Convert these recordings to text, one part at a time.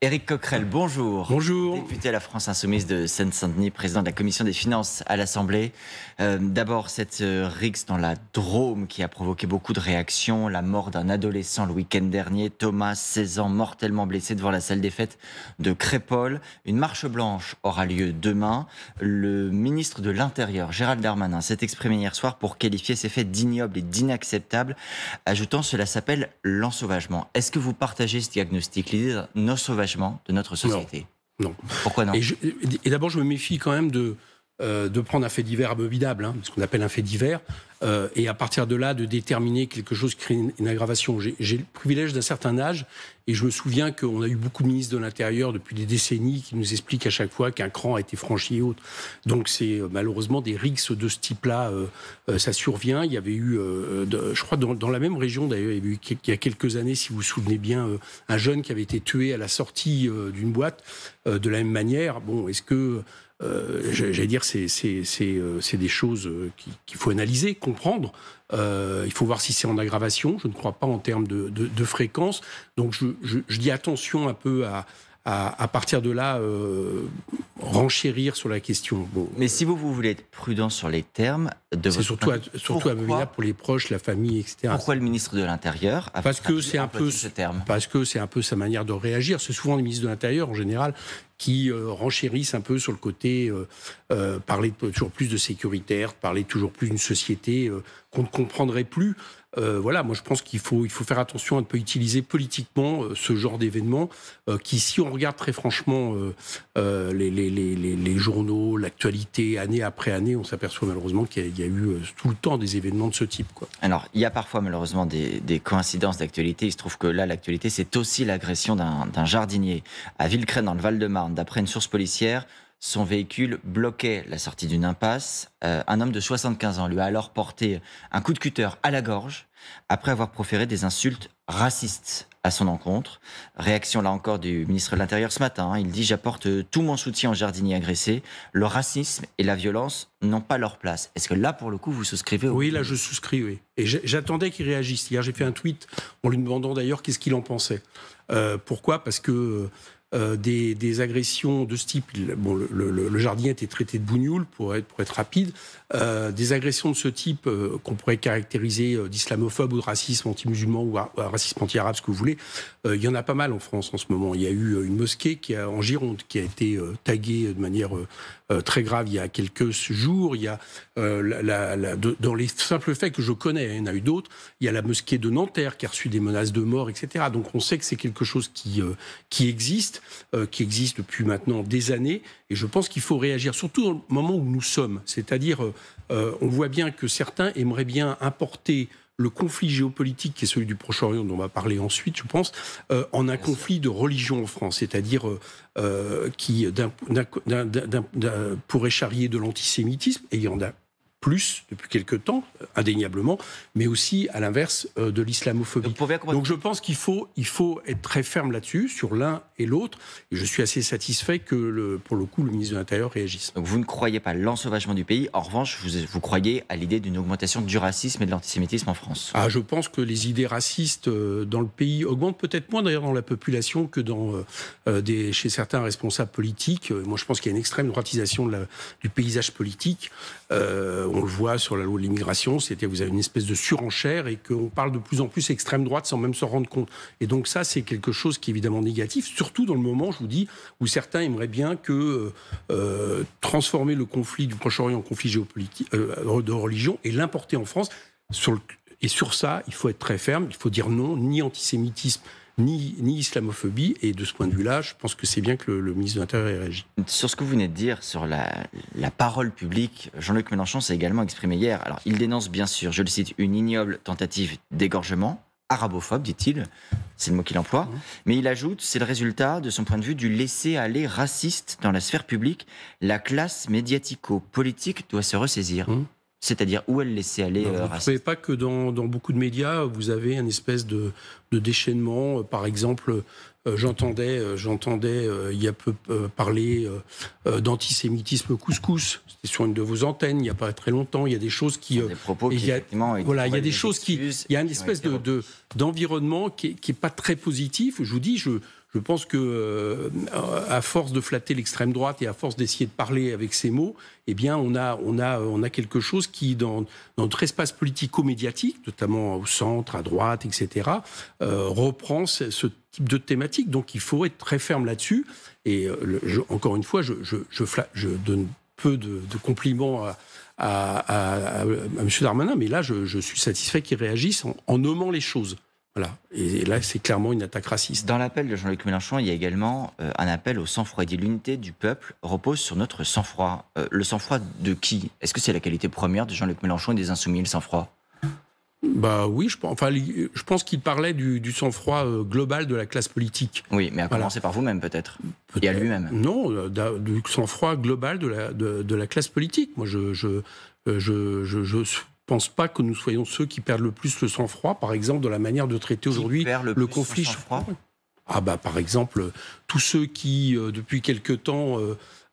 Éric Coquerel, bonjour. Bonjour. Député à la France Insoumise de Seine-Saint-Denis, président de la Commission des Finances à l'Assemblée. D'abord, cette rixe dans la Drôme qui a provoqué beaucoup de réactions. La mort d'un adolescent le week-end dernier. Thomas, 16 ans, mortellement blessé devant la salle des fêtes de Crépol. Une marche blanche aura lieu demain. Le ministre de l'Intérieur, Gérald Darmanin, s'est exprimé hier soir pour qualifier ces faits d'ignobles et d'inacceptables, ajoutant cela s'appelle l'ensauvagement. Est-ce que vous partagez ce diagnostic, l'idée d'un ensauvagement de notre société? Non. Pourquoi non? Et d'abord, je me méfie quand même de prendre un fait divers abominable, ce qu'on appelle un fait divers, et à partir de là, de déterminer quelque chose qui crée une aggravation. J'ai le privilège d'un certain âge, et je me souviens qu'on a eu beaucoup de ministres de l'Intérieur depuis des décennies qui nous expliquent à chaque fois qu'un cran a été franchi et autres. Donc c'est malheureusement des rixes de ce type-là, ça survient. Il y avait eu, je crois, dans la même région d'ailleurs, il y a quelques années, si vous vous souvenez bien, un jeune qui avait été tué à la sortie d'une boîte de la même manière. Bon, est-ce que j'allais dire, c'est des choses qu'il faut analyser, comprendre. Il faut voir si c'est en aggravation. Je ne crois pas en termes de fréquence. Donc je dis attention un peu à partir de là, renchérir sur la question. Bon, mais si vous voulez être prudent sur les termes de votre... C'est surtout abominable pour les proches, la famille, etc. Pourquoi le ministre de l'Intérieur a parce que c'est un peu ce terme? Parce que c'est un peu sa manière de réagir. C'est souvent les ministres de l'Intérieur, en général, qui renchérissent un peu sur le côté parler toujours plus de sécuritaire, parler toujours plus d'une société qu'on ne comprendrait plus. Voilà, moi je pense qu'il faut faire attention à ne pas utiliser politiquement ce genre d'événement qui, si on regarde très franchement les journaux, l'actualité, année après année, on s'aperçoit malheureusement qu'il y a eu tout le temps des événements de ce type, quoi. Alors, il y a parfois malheureusement des coïncidences d'actualité. Il se trouve que là, l'actualité, c'est aussi l'agression d'un jardinier à Villecresnes, dans le Val-de-Marne. D'après une source policière, son véhicule bloquait la sortie d'une impasse. Un homme de 75 ans lui a alors porté un coup de cutter à la gorge après avoir proféré des insultes racistes à son encontre. Réaction là encore du ministre de l'Intérieur ce matin. Il dit « J'apporte tout mon soutien aux jardiniers agressés. Le racisme et la violence n'ont pas leur place ». Est-ce que là, pour le coup, vous souscrivez Oui, là, je souscris, oui. Et j'attendais qu'il réagisse. Hier, j'ai fait un tweet en lui demandant d'ailleurs qu'est-ce qu'il en pensait. Pourquoi ? Parce que des agressions de ce type, bon, le jardinier était traité de bougnoul, pour être rapide, des agressions de ce type qu'on pourrait caractériser d'islamophobe ou de racisme anti-musulman ou racisme anti-arabe, ce que vous voulez, il y en a pas mal en France en ce moment. Il y a eu une mosquée en Gironde qui a été taguée de manière très grave il y a quelques jours. Il y a dans les simples faits que je connais, il y en a eu d'autres, il y a la mosquée de Nanterre qui a reçu des menaces de mort, etc. Donc on sait que c'est quelque chose qui existe depuis maintenant des années, et je pense qu'il faut réagir, surtout dans le moment où nous sommes. C'est-à-dire, on voit bien que certains aimeraient bien importer le conflit géopolitique qui est celui du Proche-Orient, dont on va parler ensuite, je pense, en un conflit de religion en France, c'est-à-dire qui pourrait charrier de l'antisémitisme, et il y en a plus depuis quelque temps, indéniablement, mais aussi à l'inverse de l'islamophobie. Donc je pense qu'il faut être très ferme là-dessus, sur l'un et l'autre, et je suis assez satisfait que, pour le coup, le ministre de l'Intérieur réagisse. Donc vous ne croyez pas à l'ensauvagement du pays, en revanche, vous croyez à l'idée d'une augmentation du racisme et de l'antisémitisme en France? Je pense que les idées racistes dans le pays augmentent peut-être moins d'ailleurs dans la population que chez certains responsables politiques. Moi je pense qu'il y a une extrême droitisation du paysage politique. On le voit sur la loi de l'immigration, c'est-à-dire que vous avez une espèce de surenchère et qu'on parle de plus en plus extrême droite sans même s'en rendre compte. Et donc ça, c'est quelque chose qui est évidemment négatif, surtout dans le moment, je vous dis, où certains aimeraient bien transformer le conflit du Proche-Orient en conflit géopolitique de religion et l'importer en France. Et sur ça, il faut être très ferme, il faut dire non, ni antisémitisme, ni islamophobie, et de ce point de vue-là, je pense que c'est bien que le ministre de l'Intérieur ait réagi. Sur ce que vous venez de dire, sur la parole publique, Jean-Luc Mélenchon s'est également exprimé hier. Alors, il dénonce bien sûr, je le cite, une ignoble tentative d'égorgement, arabophobe, dit-il, c'est le mot qu'il emploie, mais il ajoute, c'est le résultat, de son point de vue, du laisser-aller raciste dans la sphère publique. La classe médiatico-politique doit se ressaisir. C'est-à-dire, où elle laissait aller Vous ne trouvez pas que dans beaucoup de médias, vous avez une espèce de déchaînement? Par exemple, j'entendais il y a peu parler d'antisémitisme couscous. C'était sur une de vos antennes il n'y a pas très longtemps. Il y a des choses qui... des propos qui, effectivement... Voilà, il y a des choses qui... Il y a une espèce d'environnement qui est pas très positif. Je vous dis, Je pense que à force de flatter l'extrême droite et à force d'essayer de parler avec ces mots, eh bien, on a quelque chose qui, dans notre espace politico-médiatique, notamment au centre, à droite, etc., reprend ce type de thématique. Donc, il faut être très ferme là-dessus. Et encore une fois, je donne peu de compliments à M. Darmanin, mais là, je suis satisfait qu'il réagisse en nommant les choses. Voilà. Et là, c'est clairement une attaque raciste. Dans l'appel de Jean-Luc Mélenchon, il y a également un appel au sang-froid. Il dit l'unité du peuple repose sur notre sang-froid. Le sang-froid de qui? Est-ce que c'est la qualité première de Jean-Luc Mélenchon et des Insoumis, le sang-froid? Bah oui, je pense qu'il parlait du sang-froid global de la classe politique. Oui, mais à commencer par vous-même peut-être. Et à lui-même. Non, du sang-froid global de la classe politique. Moi, je pense pas que nous soyons ceux qui perdent le plus le sang-froid, par exemple, de la manière de traiter aujourd'hui le conflit. Ah bah par exemple, tous ceux qui, depuis quelque temps,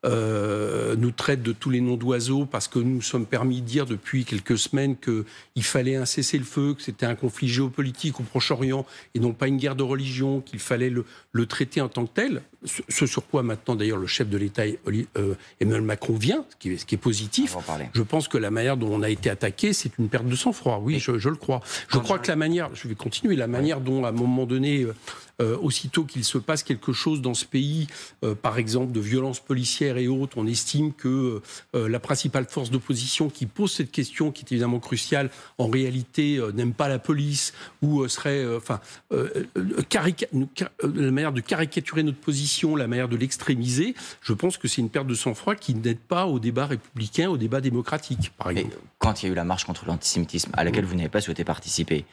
nous traitent de tous les noms d'oiseaux parce que nous sommes permis de dire depuis quelques semaines qu'il fallait un cessez-le-feu, que c'était un conflit géopolitique au Proche-Orient et non pas une guerre de religion, qu'il fallait le traiter en tant que tel. Ce sur quoi maintenant d'ailleurs le chef de l'État Emmanuel Macron vient, ce qui est positif. Je pense que la manière dont on a été attaqué, c'est une perte de sang-froid. Oui, je le crois. Je crois que la manière, je vais continuer, la manière dont à un moment donné, aussitôt qu'il se passe quelque chose dans ce pays, par exemple de violences policières et autres, on estime que la principale force d'opposition qui pose cette question, qui est évidemment cruciale, en réalité n'aime pas la police ou serait, la manière de caricaturer notre position, la manière de l'extrémiser, je pense que c'est une perte de sang-froid qui n'aide pas au débat républicain, au débat démocratique, par exemple. Mais quand il y a eu la marche contre l'antisémitisme, à laquelle vous n'avez pas souhaité participer,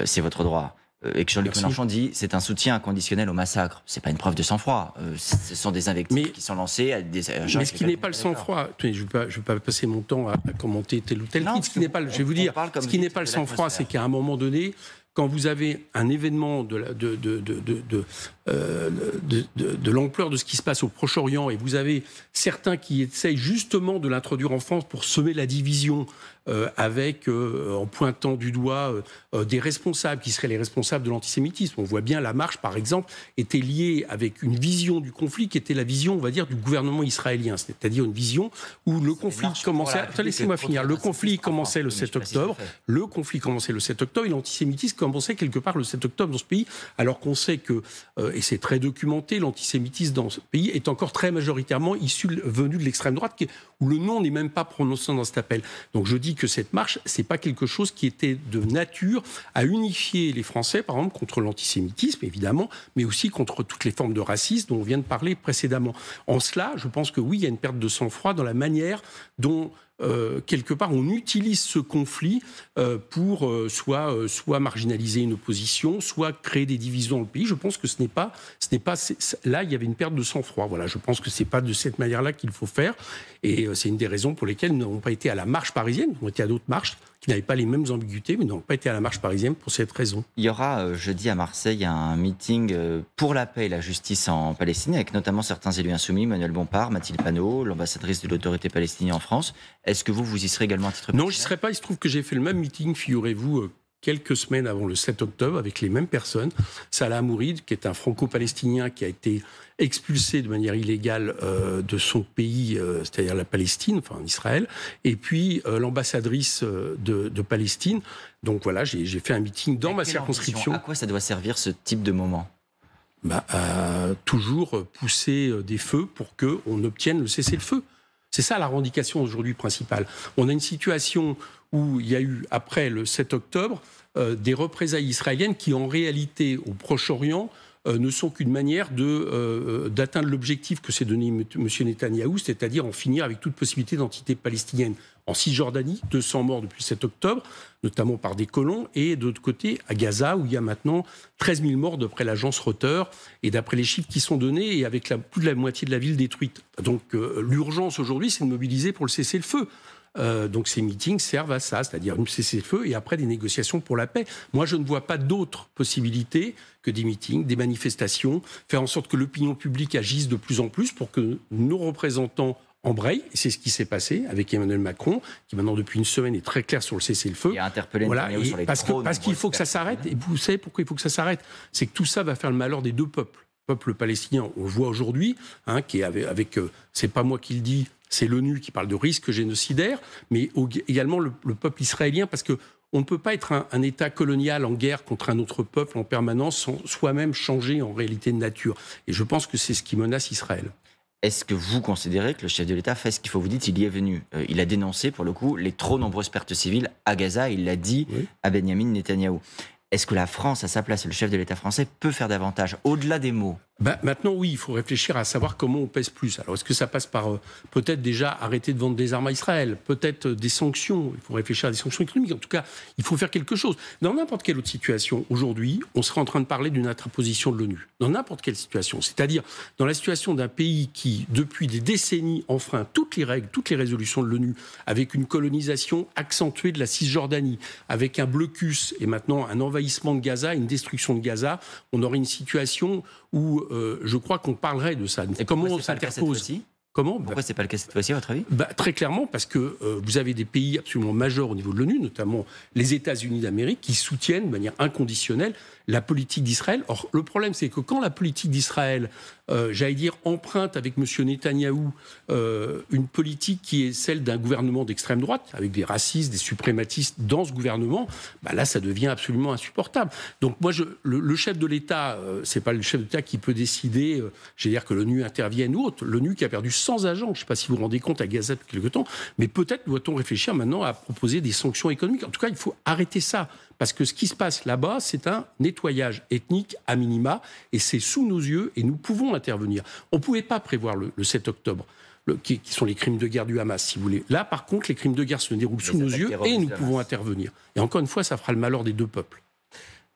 c'est votre droit. Et que Jean-Luc Mélenchon dit c'est un soutien inconditionnel au massacre. C'est pas une preuve de sang-froid. Ce sont des invectives qui sont lancées à des gens. Mais ce qui n'est pas le sang-froid, je ne vais pas passer mon temps à commenter tel ou tel titre. Ce qui n'est pas, je vais vous dire, ce qui n'est pas le sang-froid, c'est qu'à un moment donné, quand vous avez un événement de l'ampleur de ce qui se passe au Proche-Orient et vous avez certains qui essayent justement de l'introduire en France pour semer la division en pointant du doigt des responsables qui seraient les responsables de l'antisémitisme. On voit bien la marche, par exemple, était liée avec une vision du conflit qui était la vision, on va dire, du gouvernement israélien. C'est-à-dire une vision où le conflit commençait... Laissez-moi finir. Le conflit commençait le 7 octobre. Le conflit commençait le 7 octobre et l'antisémitisme commençait quelque part le 7 octobre dans ce pays, alors qu'on sait que, et c'est très documenté, l'antisémitisme dans ce pays est encore très majoritairement venu de l'extrême droite, où le nom n'est même pas prononcé dans cet appel. Donc je dis que cette marche, c'est pas quelque chose qui était de nature à unifier les Français, par exemple, contre l'antisémitisme, évidemment, mais aussi contre toutes les formes de racisme dont on vient de parler précédemment. En cela, je pense que oui, il y a une perte de sang-froid dans la manière dont quelque part, on utilise ce conflit pour soit marginaliser une opposition, soit créer des divisions dans le pays. Je pense que ce n'est pas là, il y avait une perte de sang-froid. Voilà, je pense que c'est pas de cette manière-là qu'il faut faire. Et c'est une des raisons pour lesquelles nous n'avons pas été à la marche parisienne. Nous avons été à d'autres marches qui n'avaient pas les mêmes ambiguïtés, mais nous n'avons pas été à la marche parisienne pour cette raison. Il y aura jeudi à Marseille un meeting pour la paix et la justice en Palestine, avec notamment certains élus insoumis, Manuel Bompard, Mathilde Panot, l'ambassadrice de l'autorité palestinienne en France. Est-ce que vous y serez également à titre personnel? Non, j'y serai pas. Il se trouve que j'ai fait le même meeting, figurez-vous, quelques semaines avant le 7 octobre, avec les mêmes personnes. Salah Hamouri, qui est un franco-palestinien qui a été expulsé de manière illégale de son pays, c'est-à-dire la Palestine, enfin Israël, et puis l'ambassadrice de Palestine. Donc voilà, j'ai fait un meeting dans ma circonscription. À quoi ça doit servir ce type de moment? À toujours pousser des feux pour qu'on obtienne le cessez-le-feu. C'est ça la revendication aujourd'hui principale. On a une situation où il y a eu, après le 7 octobre, des représailles israéliennes qui, en réalité, au Proche-Orient, ne sont qu'une manière d'atteindre l'objectif que s'est donné M. Netanyahou, c'est-à-dire en finir avec toute possibilité d'entité palestinienne. En Cisjordanie, 200 morts depuis le 7 octobre, notamment par des colons, et de l'autre côté, à Gaza, où il y a maintenant 13 000 morts d'après l'agence Reuters, et d'après les chiffres qui sont donnés, et avec plus de la moitié de la ville détruite. Donc l'urgence aujourd'hui, c'est de mobiliser pour le cessez-le-feu. Donc ces meetings servent à ça, c'est-à-dire un cessez-le-feu et après des négociations pour la paix. Moi, je ne vois pas d'autres possibilités que des meetings, des manifestations, faire en sorte que l'opinion publique agisse de plus en plus pour que nos représentants embrayent. C'est ce qui s'est passé avec Emmanuel Macron, qui maintenant depuis une semaine est très clair sur le cessez-le-feu. Il a interpellé Netanyahou sur les parce qu'il faut que ça s'arrête. Et vous savez pourquoi il faut que ça s'arrête? C'est que tout ça va faire le malheur des deux peuples. peuple palestinien, on le voit aujourd'hui, hein, qui est c'est pas moi qui le dis, c'est l'ONU qui parle de risque génocidaire, mais également le peuple israélien, parce que on ne peut pas être un État colonial en guerre contre un autre peuple en permanence sans soi-même changer en réalité de nature. Et je pense que c'est ce qui menace Israël. Est-ce que vous considérez que le chef de l'État fait ce qu'il faut? Vous dites, il y est venu. Il a dénoncé, pour le coup, les trop nombreuses pertes civiles à Gaza. Il l'a dit à Benyamin Netanyahou. Est-ce que la France, à sa place, le chef de l'État français, peut faire davantage, au-delà des mots? Maintenant, oui, il faut réfléchir à savoir comment on pèse plus. Alors, est-ce que ça passe par peut-être déjà arrêter de vendre des armes à Israël, peut-être des sanctions? Il faut réfléchir à des sanctions économiques. En tout cas, il faut faire quelque chose. Dans n'importe quelle autre situation, aujourd'hui, on serait en train de parler d'une interposition de l'ONU. Dans n'importe quelle situation. C'est-à-dire, dans la situation d'un pays qui, depuis des décennies, enfreint toutes les règles, toutes les résolutions de l'ONU, avec une colonisation accentuée de la Cisjordanie, avec un blocus et maintenant un envahissement de Gaza, une destruction de Gaza, on aurait une situation où je crois qu'on parlerait de ça. Et comment on s'interpose? Comment? Pourquoi c'est pas le cas cette fois-ci, à votre avis? Très clairement, parce que vous avez des pays absolument majeurs au niveau de l'ONU, notamment les États-Unis d'Amérique, qui soutiennent de manière inconditionnelle la politique d'Israël. Or, le problème, c'est que quand la politique d'Israël, j'allais dire, emprunte avec M. Netanyahou une politique qui est celle d'un gouvernement d'extrême droite, avec des racistes, des suprématistes dans ce gouvernement, là, ça devient absolument insupportable. Donc moi, le chef de l'État, c'est pas le chef de l'État qui peut décider, j'allais dire que l'ONU intervienne ou autre. L'ONU qui a perdu 100 agents, je ne sais pas si vous vous rendez compte, à Gaza depuis quelque temps, mais peut-être doit-on réfléchir maintenant à proposer des sanctions économiques. En tout cas, il faut arrêter ça. Parce que ce qui se passe là-bas, c'est un nettoyage ethnique à minima, et c'est sous nos yeux, et nous pouvons intervenir. On ne pouvait pas prévoir le 7 octobre, qui sont les crimes de guerre du Hamas, si vous voulez. Là, par contre, les crimes de guerre se déroulent sous nos yeux, et nous pouvons intervenir. Et encore une fois, ça fera le malheur des deux peuples.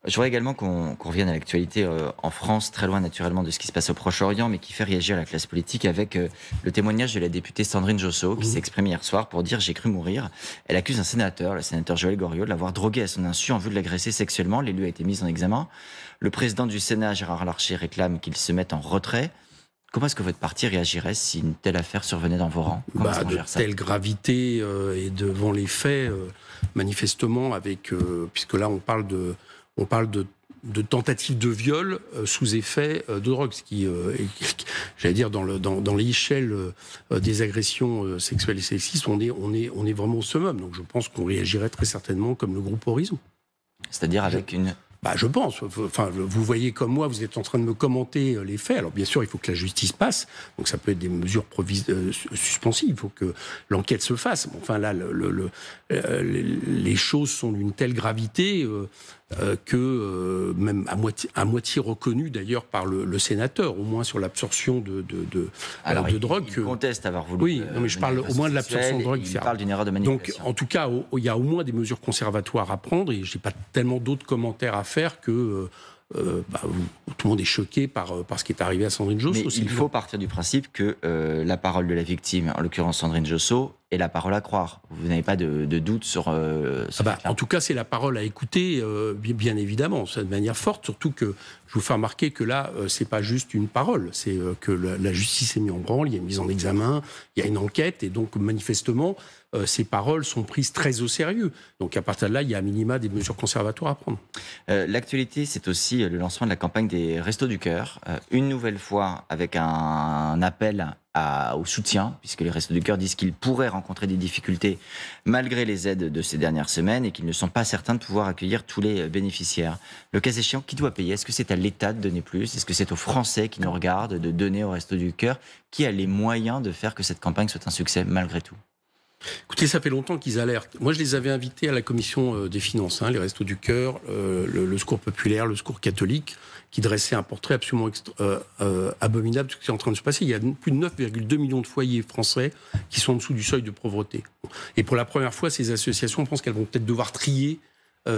Je voudrais également qu'on revienne à l'actualité en France, très loin naturellement de ce qui se passe au Proche-Orient, mais qui fait réagir la classe politique avec le témoignage de la députée Sandrine Josso, qui s'est exprimée hier soir pour dire « j'ai cru mourir ». Elle accuse un sénateur, le sénateur Joël Goriot, de l'avoir drogué à son insu en vue de l'agresser sexuellement. L'élu a été mis en examen. Le président du Sénat, Gérard Larcher, réclame qu'il se mette en retrait. Comment est-ce que votre parti réagirait si une telle affaire survenait dans vos rangs? De telle gravité et devant les faits, manifestement, puisque là on parle de tentative de viol sous effet de drogue, ce qui, j'allais dire, dans l'échelle des agressions sexuelles et sexistes, on est vraiment au summum. Donc je pense qu'on réagirait très certainement comme le groupe Horizon. C'est-à-dire avec une... Je pense. Enfin, vous voyez comme moi, vous êtes en train de me commenter les faits. Alors bien sûr, il faut que la justice passe. Donc ça peut être des mesures suspensives. Il faut que l'enquête se fasse. Enfin là, les choses sont d'une telle gravité que même à moitié reconnu d'ailleurs par le sénateur, au moins sur l'absorption de drogue. Il conteste avoir voulu. Oui, non, mais je parle au moins de l'absorption de drogue. Il parle d'une erreur de manipulation. Donc, en tout cas, il y a au moins des mesures conservatoires à prendre, et je n'ai pas tellement d'autres commentaires à faire que tout le monde est choqué par ce qui est arrivé à Sandrine Josso. Mais il faut partir du principe que la parole de la victime, en l'occurrence Sandrine Josso, est la parole à croire. Vous n'avez pas de doute sur... en tout cas, c'est la parole à écouter, bien évidemment, de manière forte, surtout que je vous fais remarquer que là, c'est pas juste une parole, c'est que la justice est mise en branle, il y a une mise en examen, il y a une enquête, et donc manifestement, ces paroles sont prises très au sérieux. Donc à partir de là, il y a à minima des mesures conservatoires à prendre. L'actualité, c'est aussi le lancement de la campagne des Restos du Cœur, une nouvelle fois avec un appel au soutien, puisque les Restos du Cœur disent qu'ils pourraient rencontrer des difficultés malgré les aides de ces dernières semaines et qu'ils ne sont pas certains de pouvoir accueillir tous les bénéficiaires. Le cas échéant, qui doit payer? Est-ce que c'est à l'État de donner plus? Est-ce que c'est aux Français qui nous regardent de donner aux Restos du Cœur? Qui a les moyens de faire que cette campagne soit un succès malgré tout? Écoutez, ça fait longtemps qu'ils alertent. Moi, je les avais invités à la commission des finances, les Restos du Cœur, le Secours populaire, le Secours catholique, qui dressaient un portrait absolument abominable de ce qui est en train de se passer. Il y a plus de 9,2 millions de foyers français qui sont en dessous du seuil de pauvreté. Et pour la première fois, ces associations, je pense qu'elles vont peut-être devoir trier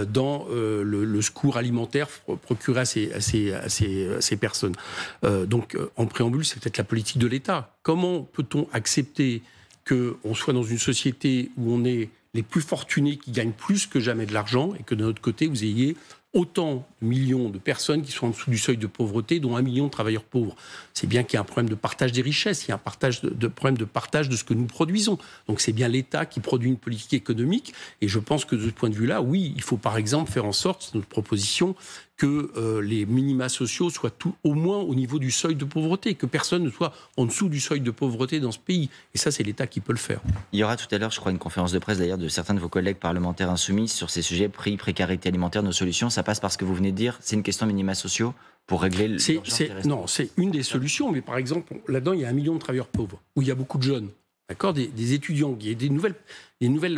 dans le secours alimentaire procuré à ces personnes. Donc, en préambule, c'est peut-être la politique de l'État. Comment peut-on accepter qu'on soit dans une société où on est les plus fortunés qui gagnent plus que jamais de l'argent et que de notre côté, vous ayez autant de millions de personnes qui sont en dessous du seuil de pauvreté, dont 1 million de travailleurs pauvres. C'est bien qu'il y a un problème de partage des richesses, il y a un problème de partage de ce que nous produisons. Donc c'est bien l'État qui produit une politique économique, et je pense que de ce point de vue-là, oui, il faut par exemple faire en sorte, c'est notre proposition, que les minima sociaux soient au moins au niveau du seuil de pauvreté, que personne ne soit en dessous du seuil de pauvreté dans ce pays. Et ça, c'est l'État qui peut le faire. Il y aura tout à l'heure, je crois, une conférence de presse d'ailleurs de certains de vos collègues parlementaires insoumis sur ces sujets, prix, précarité alimentaire, nos solutions. Ça passe par ce que vous venez de dire, c'est une question de minima sociaux pour régler l'urgence des restaurants. Non, c'est une des solutions, mais par exemple, là-dedans, il y a 1 million de travailleurs pauvres, où il y a beaucoup de jeunes. D'accord, des étudiants, il y a des nouvelles,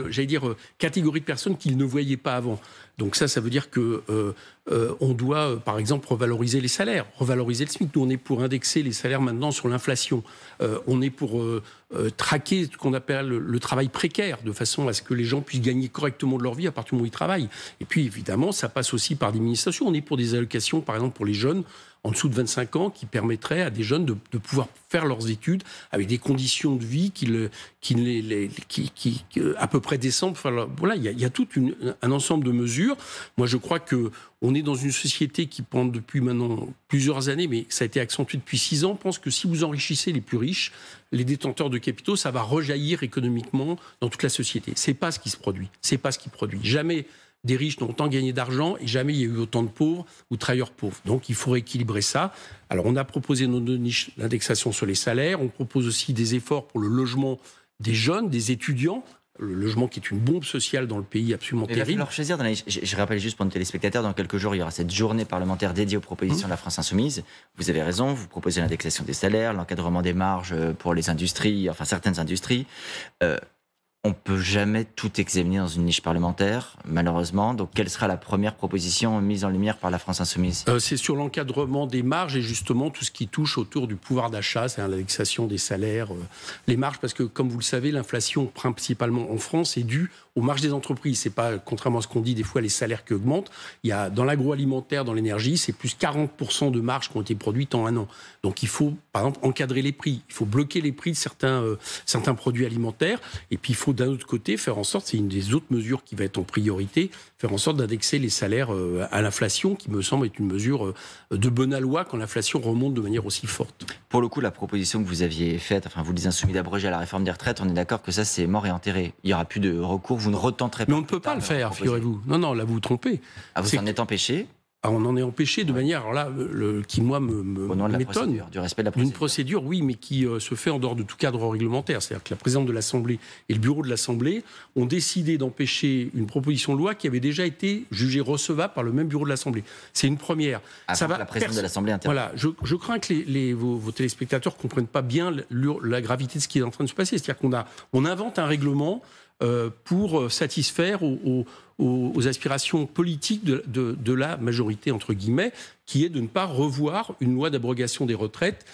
j'allais dire, catégories de personnes qu'ils ne voyaient pas avant. Donc ça veut dire que on doit, par exemple, revaloriser les salaires, revaloriser le SMIC. Nous, on est pour indexer les salaires maintenant sur l'inflation. On est pour traquer ce qu'on appelle le travail précaire, de façon à ce que les gens puissent gagner correctement de leur vie à partir du moment où ils travaillent. Et puis, évidemment, ça passe aussi par des ministrations. On est pour des allocations, par exemple, pour les jeunes en dessous de 25 ans, qui permettraient à des jeunes de pouvoir faire leurs études avec des conditions de vie qui à peu près décentes. Enfin, voilà, il y a tout un ensemble de mesures. Moi, je crois que on est dans une société qui, pendant depuis maintenant plusieurs années, mais ça a été accentué depuis 6 ans, pense que si vous enrichissez les plus riches, les détenteurs de capitaux, ça va rejaillir économiquement dans toute la société. C'est pas ce qui se produit. C'est pas ce qui produit. Jamais des riches n'ont autant gagné d'argent et jamais il y a eu autant de pauvres ou de travailleurs pauvres. Donc il faut rééquilibrer ça. Alors on a proposé nos 2 niches, l'indexation sur les salaires. On propose aussi des efforts pour le logement des jeunes, des étudiants. Le logement qui est une bombe sociale dans le pays absolument terrible. Il va falloir choisir. Je rappelle juste pour nos téléspectateurs, dans quelques jours, il y aura cette journée parlementaire dédiée aux propositions de la France Insoumise. Vous avez raison, vous proposez l'indexation des salaires, l'encadrement des marges pour les industries, enfin certaines industries. On ne peut jamais tout examiner dans une niche parlementaire, malheureusement. Donc, quelle sera la première proposition mise en lumière par la France Insoumise ? C'est sur l'encadrement des marges et justement tout ce qui touche autour du pouvoir d'achat, c'est-à-dire l'indexation des salaires, les marges, parce que comme vous le savez, l'inflation principalement en France est due aux marges des entreprises. C'est pas, contrairement à ce qu'on dit des fois, les salaires qui augmentent. Il y a dans l'agroalimentaire, dans l'énergie, c'est plus 40% de marges qui ont été produites en 1 an. Donc il faut, par exemple, encadrer les prix. Il faut bloquer les prix de certains produits alimentaires. Et puis il faut d'un autre côté faire en sorte, c'est une des autres mesures qui va être en priorité, faire en sorte d'indexer les salaires à l'inflation, qui me semble être une mesure de bonne loi quand l'inflation remonte de manière aussi forte. Pour le coup, la proposition que vous aviez faite, enfin vous les insoumis d'abroger à la réforme des retraites, on est d'accord que ça c'est mort et enterré. Il n'y aura plus de recours, vous ne retenterez pas. Mais on ne peut pas le faire, figurez-vous. Non, là vous vous trompez. Ah, vous en êtes empêché ? On en est empêché de manière, alors là, qui moi m'étonne. Du respect de la procédure. Une procédure, oui, mais qui se fait en dehors de tout cadre réglementaire. C'est-à-dire que la présidente de l'Assemblée et le bureau de l'Assemblée ont décidé d'empêcher une proposition de loi qui avait déjà été jugée recevable par le même bureau de l'Assemblée. C'est une première. Ça va. La présidente de l'Assemblée intervient. Voilà, je crains que vos téléspectateurs ne comprennent pas bien la gravité de ce qui est en train de se passer. C'est-à-dire qu'on invente un règlement pour satisfaire aux aspirations politiques de la majorité, entre guillemets, qui est de ne pas revoir une loi d'abrogation des retraites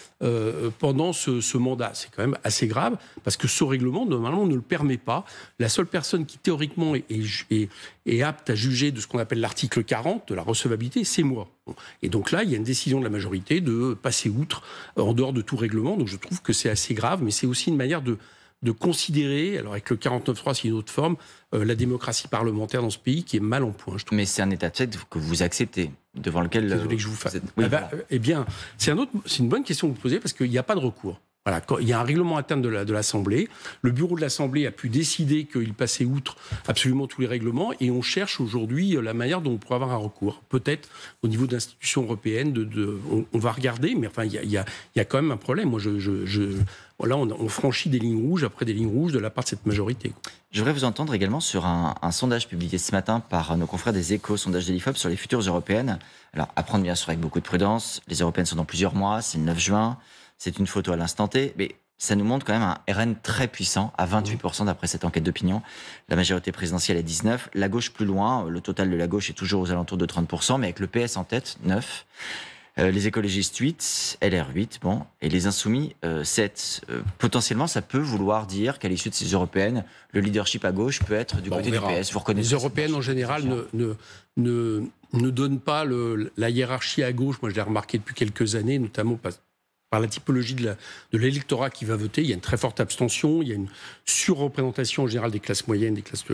pendant ce mandat. C'est quand même assez grave, parce que ce règlement, normalement, ne le permet pas. La seule personne qui, théoriquement, est apte à juger de ce qu'on appelle l'article 40, de la recevabilité, c'est moi. Et donc là, il y a une décision de la majorité de passer outre, en dehors de tout règlement. Donc je trouve que c'est assez grave, mais c'est aussi une manière de considérer, alors avec le 49.3, c'est une autre forme, la démocratie parlementaire dans ce pays qui est mal en point, je trouve. Mais c'est un état de fait que vous acceptez, devant lequel... Désolé que je vous fasse. Oui, eh bien, c'est une bonne question que vous posez, parce qu'il n'y a pas de recours. Voilà, il y a un règlement interne de l'Assemblée. Le bureau de l'Assemblée a pu décider qu'il passait outre absolument tous les règlements, et on cherche aujourd'hui la manière dont on pourrait avoir un recours. Peut-être au niveau d'institutions européennes, on va regarder, mais enfin, il y a quand même un problème. Moi, là, on franchit des lignes rouges après des lignes rouges de la part de cette majorité. Je voudrais vous entendre également sur un sondage publié ce matin par nos confrères des Échos, sondage de l'IFOP sur les futures européennes. Alors, à prendre bien sûr avec beaucoup de prudence. Les européennes sont dans plusieurs mois, c'est le 9 juin. C'est une photo à l'instant T, mais ça nous montre quand même un RN très puissant, à 28% d'après cette enquête d'opinion. La majorité présidentielle est 19%. La gauche plus loin, le total de la gauche est toujours aux alentours de 30%, mais avec le PS en tête, 9%. Les écologistes 8, LR 8, bon, et les insoumis 7. Potentiellement, ça peut vouloir dire qu'à l'issue de ces européennes, le leadership à gauche peut être du côté du PS. Vous reconnaissez les européennes en général ne donnent pas la hiérarchie à gauche. Moi, je l'ai remarqué depuis quelques années, notamment par la typologie de l'électorat qui va voter. Il y a une très forte abstention, il y a une surreprésentation en général des classes moyennes, des classes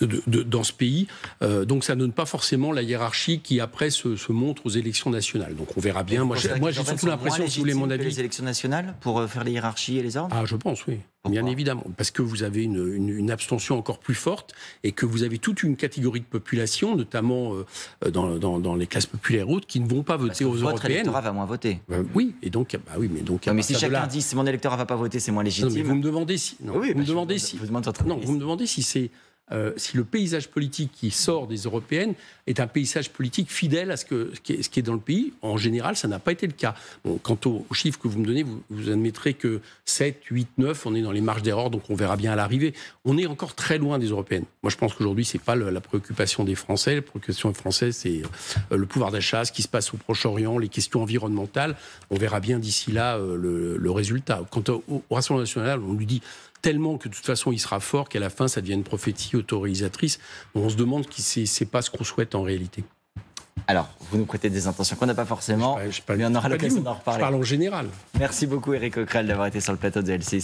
dans ce pays. Donc ça ne donne pas forcément la hiérarchie qui après se montre aux élections nationales. Donc on verra bien. Moi j'ai surtout l'impression, si vous voulez mon avis, les élections nationales pour faire les hiérarchies et les ordres. Ah, je pense, oui. Pourquoi ? Bien évidemment, parce que vous avez une abstention encore plus forte et que vous avez toute une catégorie de population, notamment dans les classes populaires hautes, qui ne vont pas voter aux européennes. Votre électorat va moins voter. Oui, et donc, oui, mais donc. Non, mais si chacun dit mon électorat va pas voter, c'est moins légitime. Non, mais vous me demandez si. Non, oui, vous me demandez si. Vous me demandez si c'est. Si le paysage politique qui sort des européennes est un paysage politique fidèle à ce qui est dans le pays, en général, ça n'a pas été le cas. Bon, quant aux chiffres que vous me donnez, vous admettrez que 7, 8, 9, on est dans les marges d'erreur, donc on verra bien à l'arrivée. On est encore très loin des européennes. Moi, je pense qu'aujourd'hui, c'est pas la préoccupation des Français. La préoccupation des Français, c'est le pouvoir d'achat, ce qui se passe au Proche-Orient, les questions environnementales. On verra bien d'ici là le résultat. Quant au Rassemblement national, on lui dit tellement que de toute façon il sera fort qu'à la fin ça devient une prophétie autorisatrice. On se demande si c'est pas ce qu'on souhaite en réalité. Alors, vous nous prêtez des intentions qu'on n'a pas forcément, mais on aura l'occasion d'en reparler. Je parle en général. Merci beaucoup Éric Coquerel d'avoir été sur le plateau de L6.